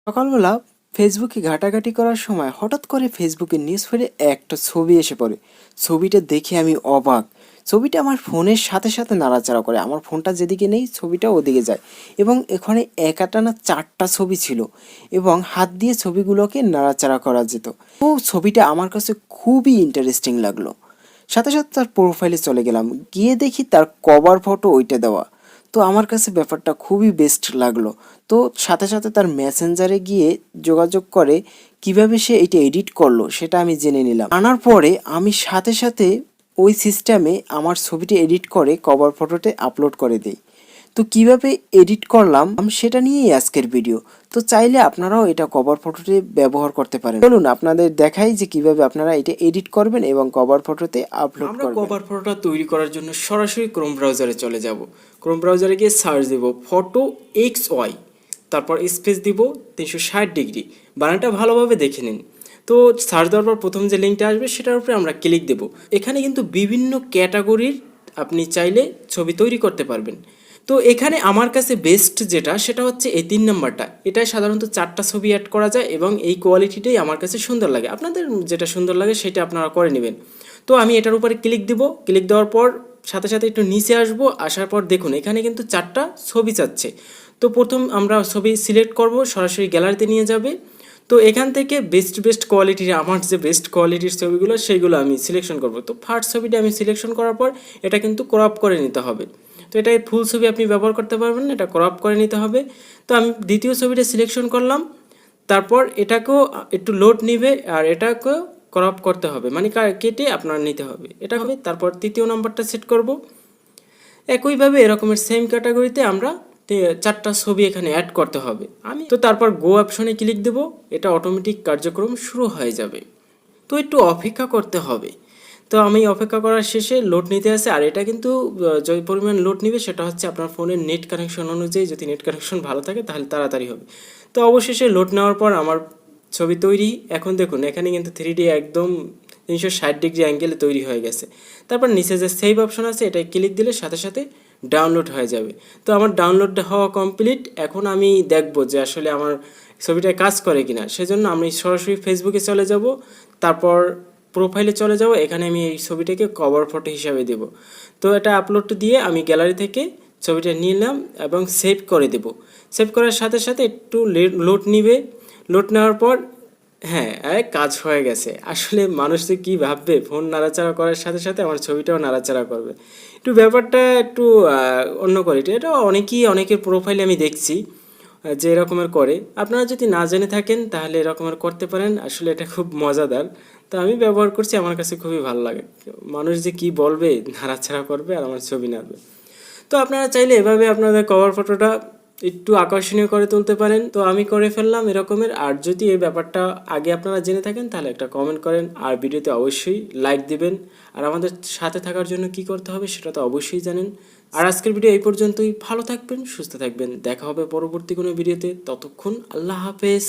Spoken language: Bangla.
সকালবেলা ফেসবুকে ঘাটাঘাটি করার সময় হঠাৎ করে ফেসবুকের নিউজ ফিডে একটা ছবি এসে পড়ে। ছবিটা দেখে আমি অবাক। ছবিটা আমার ফোনের সাথে সাথে নাড়াচাড়া করে, আমার ফোনটা যেদিকে নেই ছবিটা ওদিকে যায় এবং এখানে একাটানা 4টা ছবি ছিল এবং হাত দিয়ে ছবিগুলোকে নাড়াচাড়া করা যেত। তো ছবিটা আমার কাছে খুবই ইন্টারেস্টিং লাগলো। সাথে সাথে তার প্রোফাইলে চলে গেলাম, গিয়ে দেখি তার কভার ফটো ওইটা দেওয়া। তো আমার কাছে ব্যাপারটা খুবই বেস্ট লাগলো। তো সাথে সাথে তার মেসেঞ্জারে গিয়ে যোগাযোগ করে কিভাবে সে এটা এডিট করলো সেটা আমি জেনে নিলাম। আনার পরে আমি সাথে সাথে ওই সিস্টেমে আমার ছবিটি এডিট করে কভার ফটোতে আপলোড করে দিই। তো কিভাবে এডিট করলাম সেটা নিয়েই আজকের ভিডিও। তো চাইলে আপনারাও এটা কভার ফটোতে ব্যবহার করতে পারেন। চলুন আপনাদের দেখাই যে কিভাবে আপনারা এটা এডিট করবেন এবং কভার ফটোতে আপলোড করবেন। আমরা কভার ফটোটা তৈরি করার জন্য সরাসরি ক্রোম ব্রাউজারে চলে যাব। ক্রোম ব্রাউজারে গিয়ে সার্চ দেব Photooxy, তারপর স্পেস দিব 360 ডিগ্রি। বানানটা ভালোভাবে দেখে নিন। তো সার্চ দেওয়ার পর প্রথম যে লিঙ্কটা আসবে সেটার উপরে আমরা ক্লিক দেব। এখানে কিন্তু বিভিন্ন ক্যাটাগরির আপনি চাইলে ছবি তৈরি করতে পারবেন। তো এখানে আমার কাছে বেস্ট যেটা সেটা হচ্ছে এই 3 নাম্বারটা। এটাই সাধারণত 4টা ছবি অ্যাড করা যায় এবং এই কোয়ালিটিটাই আমার কাছে সুন্দর লাগে। আপনাদের যেটা সুন্দর লাগে সেটা আপনারা করে নেবেন। তো আমি এটার উপরে ক্লিক দিব। ক্লিক দেওয়ার পর সাথে সাথে একটু নিচে আসবো। আসার পর দেখুন এখানে কিন্তু 4টা ছবি চাচ্ছে। তো প্রথম আমরা ছবি সিলেক্ট করব, সরাসরি গ্যালারিতে নিয়ে যাবে। তো এখান থেকে বেস্ট কোয়ালিটির, আমার যে বেস্ট কোয়ালিটির ছবিগুলো সেইগুলো আমি সিলেকশন করব। তো ফার্স্ট ছবিটা আমি সিলেকশন করার পর এটা কিন্তু ক্রপ করে নিতে হবে। তো এটাই ফুল ছবি আপনি ব্যবহার করতে পারবেন না, এটা ক্রপ করে নিতে হবে। তো আমি দ্বিতীয় ছবিটা সিলেকশন করলাম, তারপর এটাকেও একটু লোড নিবে আর এটাকেও ক্রপ করতে হবে, মানে কেটে আপনার নিতে হবে এটা হবে। তারপর তৃতীয় নম্বরটা সেট করব। একইভাবে এরকমের সেম ক্যাটাগরিতে আমরা 4টা ছবি এখানে অ্যাড করতে হবে। আমি তো তারপর গো অপশনে ক্লিক দেব, এটা অটোমেটিক কার্যক্রম শুরু হয়ে যাবে। তো একটু অপেক্ষা করতে হবে। তো আমি অপেক্ষা করার শেষে লোড নিতে আসে, আর এটা কিন্তু যে পরিমাণ লোড নিবে সেটা হচ্ছে আপনার ফোনের নেট কানেকশন অনুযায়ী। যদি নেট কানেকশন ভালো থাকে তাহলে তাড়াতাড়ি হবে। তো অবশেষে লোড নেওয়ার পর আমার ছবি তৈরি। এখন দেখুন এখানে কিন্তু 3D একদম 360 ডিগ্রি অ্যাঙ্গেলে তৈরি হয়ে গেছে। তারপর নিচে যে সেভ অপশন আছে এটাই ক্লিক দিলে সাথে সাথে ডাউনলোড হয়ে যাবে। তো আমার ডাউনলোড হওয়া কমপ্লিট। এখন আমি দেখব যে আসলে আমার ছবিটায় কাজ করে কিনা। সেজন্য আমি সরাসরি ফেসবুকে চলে যাব, তারপর প্রোফাইলে চলে যাব। এখানে আমি এই ছবিটাকে কভার ফটো হিসাবে দেব। তো এটা আপলোড দিয়ে আমি গ্যালারি থেকে ছবিটা নিলাম এবং সেভ করে দেব। সেভ করার সাথে সাথে একটু লোড নিবে। লোড নেওয়ার পর হ্যাঁ, কাজ হয়ে গেছে। আসলে মানুষ যে কী ভাববে, ফোন নাড়াচাড়া করার সাথে সাথে আমার ছবিটাও নাড়াচাড়া করবে। একটু ব্যাপারটা একটু অন্য কোয়ালিটি। এটা অনেকের প্রোফাইলে আমি দেখছি যে এরকমের করে। আপনারা যদি না জেনে থাকেন তাহলে এরকমের করতে পারেন। আসলে এটা খুব মজাদার। তো আমি ব্যবহার করছি, আমার কাছে খুবই ভালো লাগে। মানুষ যে কী বলবে, নাড়াচাড়া করবে আর আমার ছবি নাড়বে। তো আপনারা চাইলে এভাবে আপনাদের কভার ফটোটা একটু আকর্ষণীয় করে তুলতে পারেন। তো আমি করে ফেললাম এরকমের। আর যদি এই ব্যাপারটা আগে আপনারা জেনে থাকেন তাহলে একটা কমেন্ট করেন, আর ভিডিওতে অবশ্যই লাইক দিবেন। আর আমাদের সাথে থাকার জন্য কি করতে হবে সেটা তো অবশ্যই জানেন। আর আজকের ভিডিও এই পর্যন্তই। ভালো থাকবেন, সুস্থ থাকবেন। দেখা হবে পরবর্তী কোনো ভিডিওতে। ততক্ষণ আল্লাহ হাফেজ।